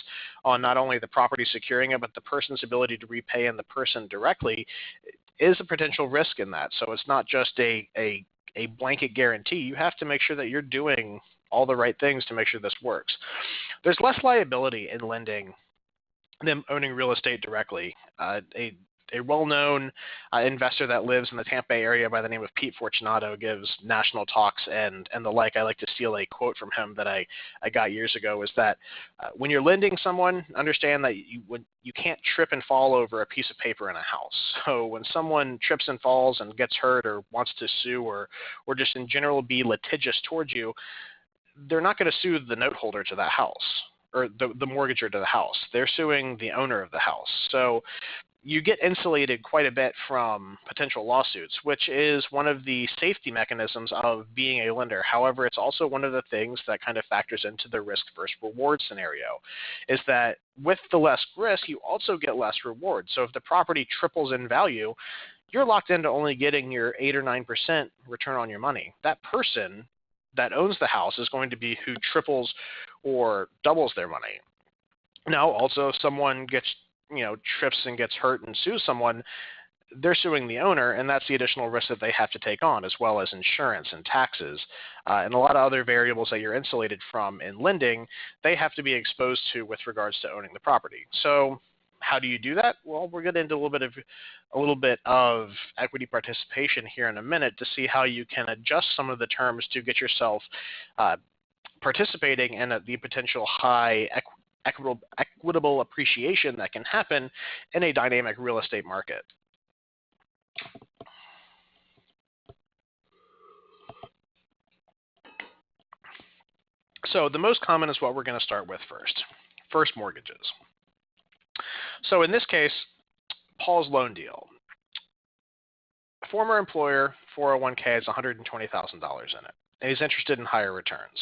on not only the property securing it, but the person's ability to repay and the person directly is a potential risk in that. So it's not just a blanket guarantee. You have to make sure that you're doing all the right things to make sure this works. There's less liability in lending than owning real estate directly. A well-known investor that lives in the Tampa Bay area by the name of Pete Fortunato gives national talks and the like. I like to steal a quote from him that I got years ago, is that when you're lending someone, understand that you can't trip and fall over a piece of paper in a house. So when someone trips and falls and gets hurt or wants to sue or just in general be litigious towards you, they're not going to sue the note holder to that house or the mortgager to the house. They're suing the owner of the house. So you get insulated quite a bit from potential lawsuits, which is one of the safety mechanisms of being a lender. However, it's also one of the things that kind of factors into the risk versus reward scenario, is that with the less risk, you also get less reward. So if the property triples in value, you're locked into only getting your 8 or 9% return on your money. That person that owns the house is going to be who triples or doubles their money. Now, also, if someone trips and gets hurt and sues someone, they're suing the owner, and that's the additional risk that they have to take on, as well as insurance and taxes and a lot of other variables that you're insulated from in lending, they have to be exposed to with regards to owning the property. So how do you do that? Well, we're going to get into a little bit of equity participation here in a minute to see how you can adjust some of the terms to get yourself participating in the potential high equitable appreciation that can happen in a dynamic real estate market. So the most common is what we're going to start with first. First mortgages. So in this case, Paul's loan deal. Former employer, 401k has $120,000 in it, and he's interested in higher returns.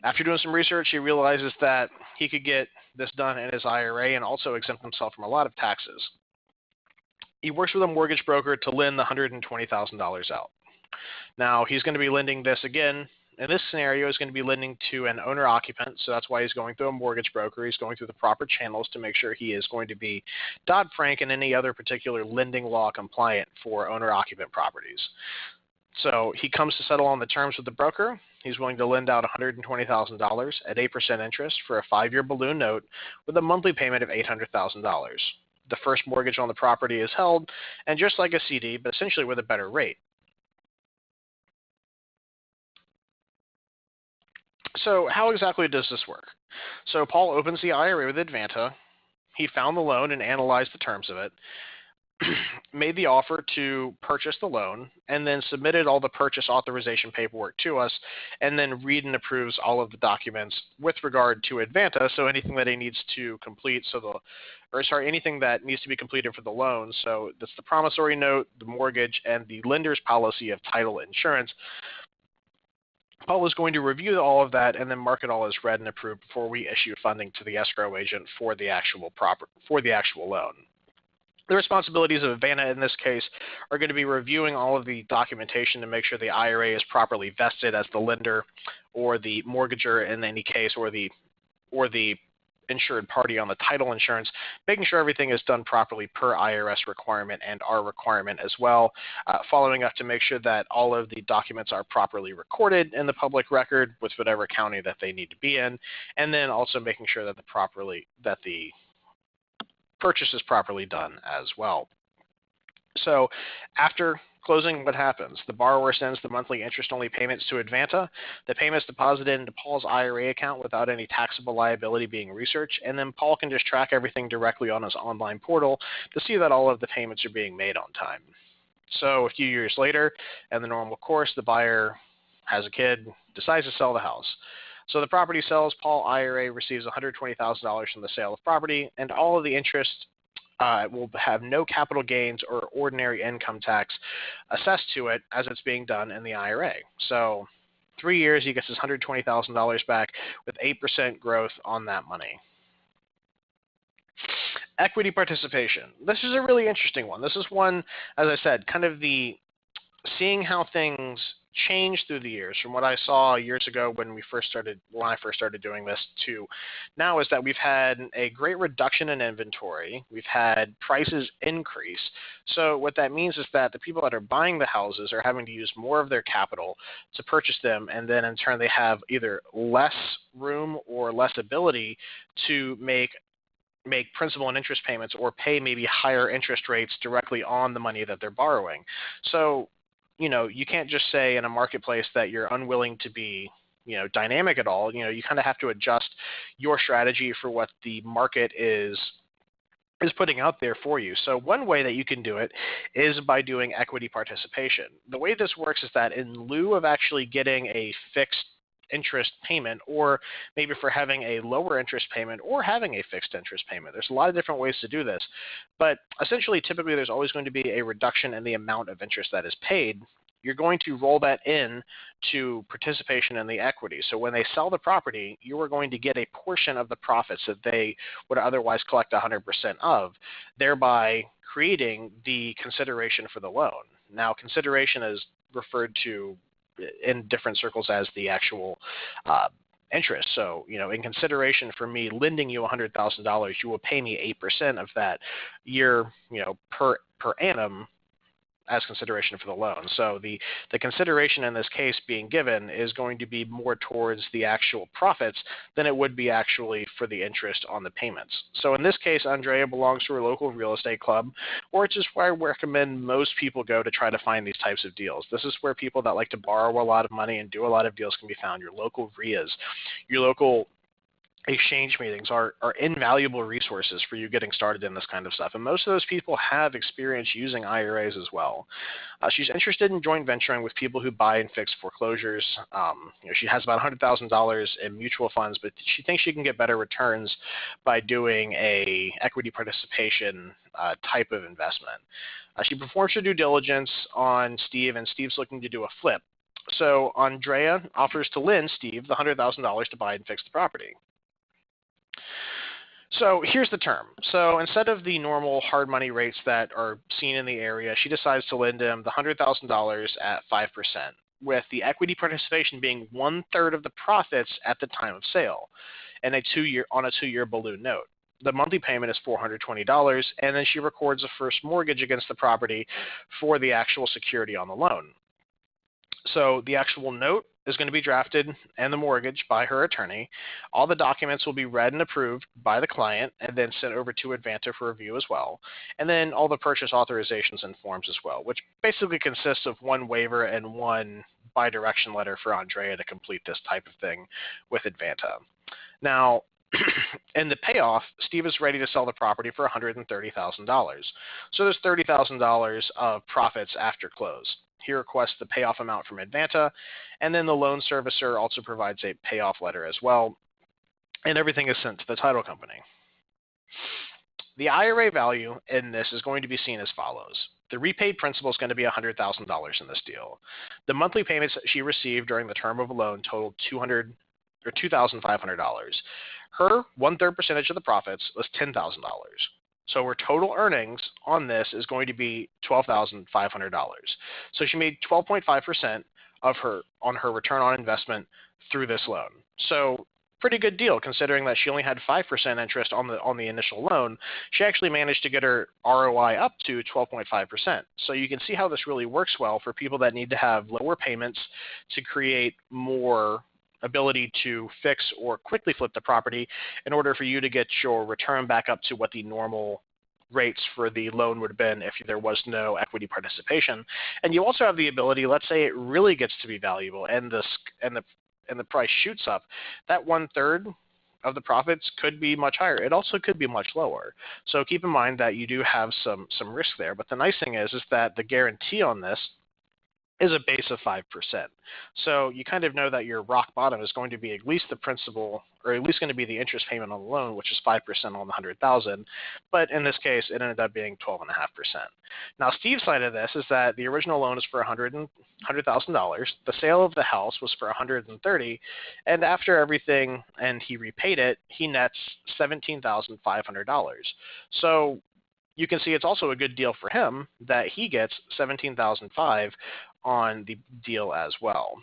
After doing some research, he realizes that he could get this done in his IRA and also exempt himself from a lot of taxes. He works with a mortgage broker to lend the $120,000 out. Now, he's going to be lending this again. In this scenario, he's going to be lending to an owner-occupant, so that's why he's going through a mortgage broker. He's going through the proper channels to make sure he is going to be Dodd-Frank and any other particular lending law compliant for owner-occupant properties. So he comes to settle on the terms with the broker. He's willing to lend out $120,000 at 8% interest for a 5-year balloon note with a monthly payment of $800,000. The first mortgage on the property is held, and just like a CD, but essentially with a better rate. So how exactly does this work? So Paul opens the IRA with Advanta. He found the loan and analyzed the terms of it, made the offer to purchase the loan, and then submitted all the purchase authorization paperwork to us, and then read and approves all of the documents with regard to Advanta. So anything that he needs to complete, anything that needs to be completed for the loan. So that's the promissory note, the mortgage, and the lender's policy of title insurance. Paul is going to review all of that and then mark it all as read and approved before we issue funding to the escrow agent for the actual loan. The responsibilities of Advanta in this case are going to be reviewing all of the documentation to make sure the IRA is properly vested as the lender or the mortgager in any case, or the insured party on the title insurance, making sure everything is done properly per IRS requirement and our requirement as well, following up to make sure that all of the documents are properly recorded in the public record with whatever county that they need to be in, and then also making sure that the purchase is properly done as well. So after closing, what happens? The borrower sends the monthly interest-only payments to Advanta. The payments deposited into Paul's IRA account without any taxable liability being researched, and then Paul can just track everything directly on his online portal to see that all of the payments are being made on time. So a few years later, in the normal course, the buyer has a kid, decides to sell the house. So the property sells, Paul IRA receives $120,000 from the sale of property, and all of the interest will have no capital gains or ordinary income tax assessed to it as it's being done in the IRA. So 3 years, he gets his $120,000 back with 8% growth on that money. Equity participation. This is a really interesting one. This is one, as I said, kind of the seeing how things change through the years from what I saw years ago when I first started doing this to now, is that we've had a great reduction in inventory. We've had prices increase. So what that means is that the people that are buying the houses are having to use more of their capital to purchase them, and then in turn they have either less room or less ability to make principal and interest payments or pay maybe higher interest rates directly on the money that they're borrowing. So, you can't just say in a marketplace that you're unwilling to be, dynamic at all. You kind of have to adjust your strategy for what the market is putting out there for you. So one way that you can do it is by doing equity participation. The way this works is that in lieu of actually getting a fixed interest payment, or maybe for having a lower interest payment or having a fixed interest payment. There's a lot of different ways to do this, but essentially, typically, there's always going to be a reduction in the amount of interest that is paid. You're going to roll that in to participation in the equity. So when they sell the property, you are going to get a portion of the profits that they would otherwise collect 100% of, thereby creating the consideration for the loan. Now, consideration is referred to in different circles as the actual interest. So, in consideration for me lending you $100,000, you will pay me 8% of that year, per annum as consideration for the loan. So the consideration in this case being given is going to be more towards the actual profits than it would be actually for the interest on the payments. So in this case, Andrea belongs to a local real estate club, or it's just where I recommend most people go to try to find these types of deals. This is where people that like to borrow a lot of money and do a lot of deals can be found. Your local RIAs, your local exchange meetings are invaluable resources for you getting started in this kind of stuff. And most of those people have experience using IRAs as well. She's interested in joint venturing with people who buy and fix foreclosures. She has about $100,000 in mutual funds, but she thinks she can get better returns by doing a equity participation type of investment. She performs her due diligence on Steve, and Steve's looking to do a flip. So Andrea offers to lend Steve the $100,000 to buy and fix the property. So here's the term. So instead of the normal hard money rates that are seen in the area, she decides to lend him the $100,000 at 5%, with the equity participation being 1/3 of the profits at the time of sale, and on a 2-year balloon note. The monthly payment is $420, and then she records a first mortgage against the property for the actual security on the loan. So the actual note is going to be drafted and the mortgage by her attorney. All the documents will be read and approved by the client and then sent over to Advanta for review as well. And then all the purchase authorizations and forms as well, which basically consists of one waiver and one bi-direction letter for Andrea to complete this type of thing with Advanta. Now, in the payoff, Steve is ready to sell the property for $130,000. So there's $30,000 of profits after close. He requests the payoff amount from Advanta, and then the loan servicer also provides a payoff letter as well, and everything is sent to the title company. The IRA value in this is going to be seen as follows. The repaid principal is going to be $100,000 in this deal. The monthly payments that she received during the term of a loan totaled $2,500. Her 1/3 percentage of the profits was $10,000. So her total earnings on this is going to be $12,500. So she made 12.5% on her return on investment through this loan. So pretty good deal considering that she only had 5% interest on the initial loan. She actually managed to get her ROI up to 12.5%. So you can see how this really works well for people that need to have lower payments to create more ability to fix or quickly flip the property in order for you to get your return back up to what the normal rates for the loan would have been if there was no equity participation. And you also have the ability, let's say it really gets to be valuable and the price shoots up, that 1/3 of the profits could be much higher. It also could be much lower. So keep in mind that you do have some risk there. But the nice thing is that the guarantee on this is a base of 5%. So you kind of know that your rock bottom is going to be at least the principal, or at least going to be the interest payment on the loan, which is 5% on the 100,000. But in this case, it ended up being 12.5%. Now, Steve's side of this is that the original loan is for $100,000. The sale of the house was for $130,000, and after everything, and he repaid it, he nets $17,500. So you can see it's also a good deal for him that he gets $17,500 on the deal as well.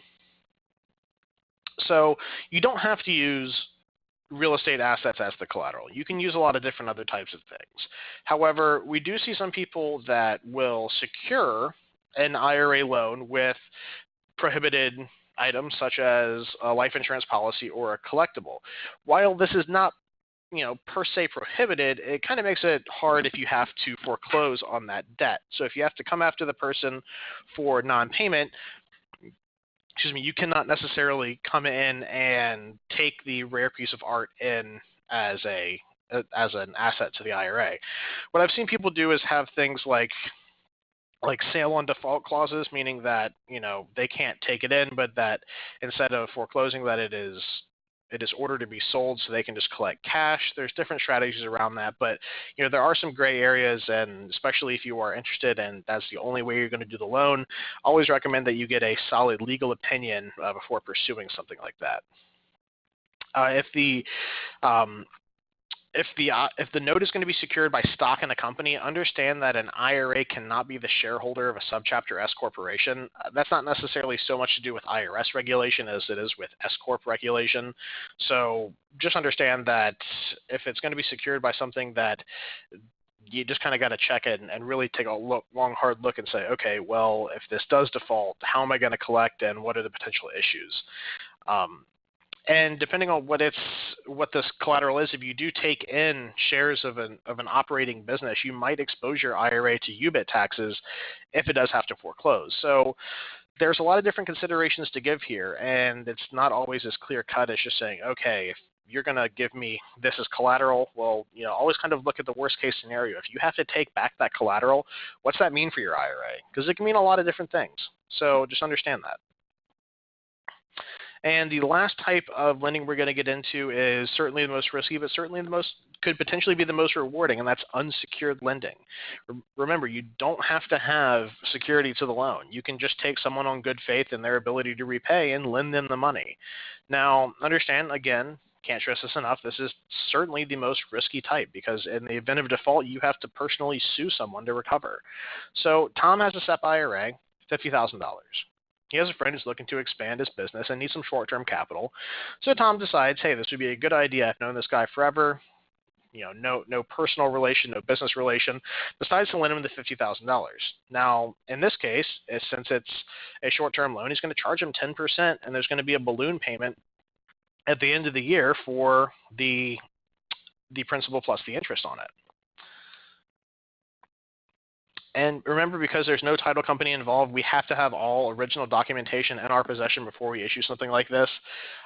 So you don't have to use real estate assets as the collateral. You can use a lot of different other types of things. However, we do see some people that will secure an IRA loan with prohibited items such as a life insurance policy or a collectible. While this is not per se prohibited, it kind of makes it hard if you have to foreclose on that debt. So if you have to come after the person for non-payment, you cannot necessarily come in and take the rare piece of art in as an asset to the IRA. What I've seen people do is have things like sale on default clauses, meaning that they can't take it in, but that instead of foreclosing, that it is ordered to be sold so they can just collect cash. There's different strategies around that, but there are some gray areas, and especially if you are interested and that's the only way you're going to do the loan, always recommend that you get a solid legal opinion before pursuing something like that. If the note is going to be secured by stock in a company, understand that an IRA cannot be the shareholder of a subchapter S corporation. That's not necessarily so much to do with IRS regulation as it is with S corp regulation. So just understand that if it's going to be secured by something that you just kind of got to check it and really take a long, hard look and say, okay, well, if this does default, how am I going to collect and what are the potential issues? And depending on what this collateral is, if you do take in shares of an operating business, you might expose your IRA to UBIT taxes if it does have to foreclose. So there's a lot of different considerations to give here, and it's not always as clear cut as just saying, okay, if you're going to give me this as collateral, well, always kind of look at the worst case scenario. If you have to take back that collateral, what's that mean for your IRA? Because it can mean a lot of different things. So just understand that. And the last type of lending we're going to get into is certainly the most risky, but certainly could potentially be the most rewarding, and that's unsecured lending. Remember, you don't have to have security to the loan. You can just take someone on good faith and their ability to repay and lend them the money. Now, understand, again, can't stress this enough, this is certainly the most risky type because in the event of default, you have to personally sue someone to recover. So Tom has a SEP IRA, $50,000. He has a friend who's looking to expand his business and needs some short-term capital. So Tom decides, hey, this would be a good idea. I've known this guy forever. No personal relation, no business relation. Decides to lend him the $50,000. Now, in this case, since it's a short-term loan, he's going to charge him 10%, and there's going to be a balloon payment at the end of the year for the principal plus the interest on it. And remember, because there's no title company involved, we have to have all original documentation in our possession before we issue something like this.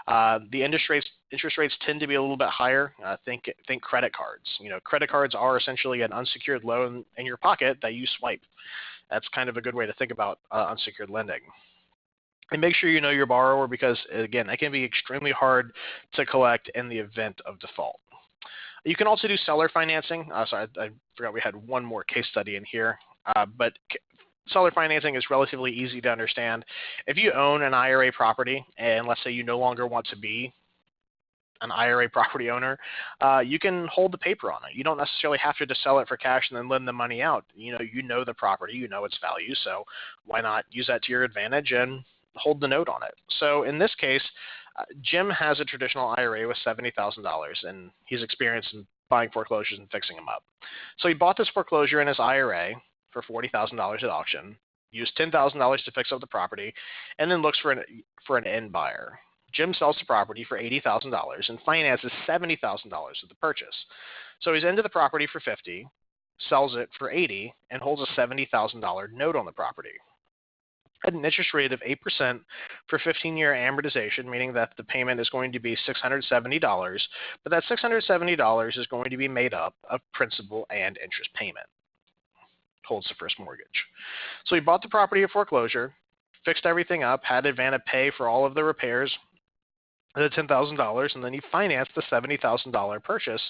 The interest rates tend to be a little bit higher. Think credit cards. Credit cards are essentially an unsecured loan in your pocket that you swipe. That's kind of a good way to think about unsecured lending. And make sure you know your borrower because, again, it can be extremely hard to collect in the event of default. You can also do seller financing. Sorry, I forgot we had one more case study in here. But seller financing is relatively easy to understand. If you own an IRA property and let's say you no longer want to be an IRA property owner, you can hold the paper on it. You don't necessarily have to just sell it for cash and then lend the money out. You know the property, you know its value, so why not use that to your advantage and hold the note on it? So in this case, Jim has a traditional IRA with $70,000, and he's experienced in buying foreclosures and fixing them up. So he bought this foreclosure in his IRA for $40,000 at auction, used $10,000 to fix up the property, and then looks for an end buyer. Jim sells the property for $80,000 and finances $70,000 of the purchase. So he's into the property for $50,000. sells it for $80,000 and holds a $70,000 note on the property at an interest rate of 8% for 15-year amortization, meaning that the payment is going to be $670, but that $670 is going to be made up of principal and interest payment. Holds the first mortgage. So he bought the property at foreclosure, fixed everything up, had Advanta pay for all of the repairs, the $10,000, and then he financed the $70,000 purchase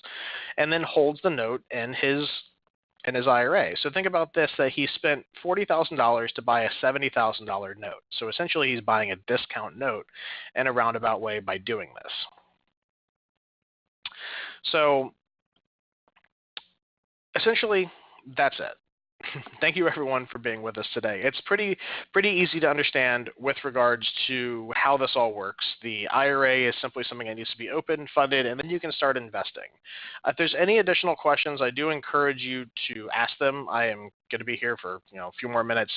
and then holds the note in his IRA. So think about this, that he spent $40,000 to buy a $70,000 note. So essentially he's buying a discount note in a roundabout way by doing this. So essentially that's it. Thank you everyone for being with us today. It's pretty easy to understand with regards to how this all works. The IRA is simply something that needs to be open, funded, and then you can start investing. If there's any additional questions, I do encourage you to ask them. I am going to be here for a few more minutes,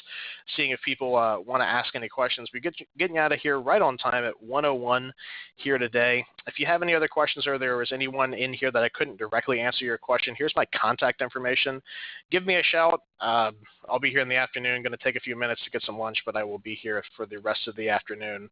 seeing if people want to ask any questions. We're getting out of here right on time at 1:01 here today. If you have any other questions or there was anyone in here that I couldn't directly answer your question, here's my contact information. Give me a shout. I'll be here in the afternoon. Going to take a few minutes to get some lunch, but I will be here for the rest of the afternoon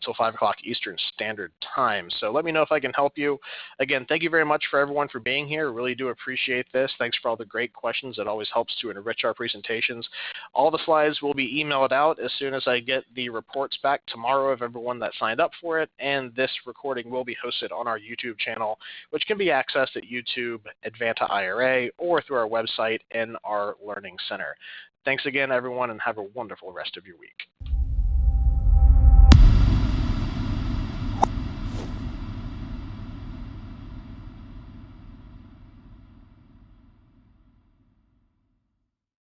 till 5 o'clock Eastern Standard Time. So let me know if I can help you. Again, thank you very much for everyone for being here. Really do appreciate this. Thanks for all the great questions. It always helps to enrich our presentations. All the slides will be emailed out as soon as I get the reports back tomorrow of everyone that signed up for it, and this recording will be hosted on our YouTube channel, which can be accessed at YouTube, Advanta IRA, or through our website in our Learning Center. Thanks again, everyone, and have a wonderful rest of your week.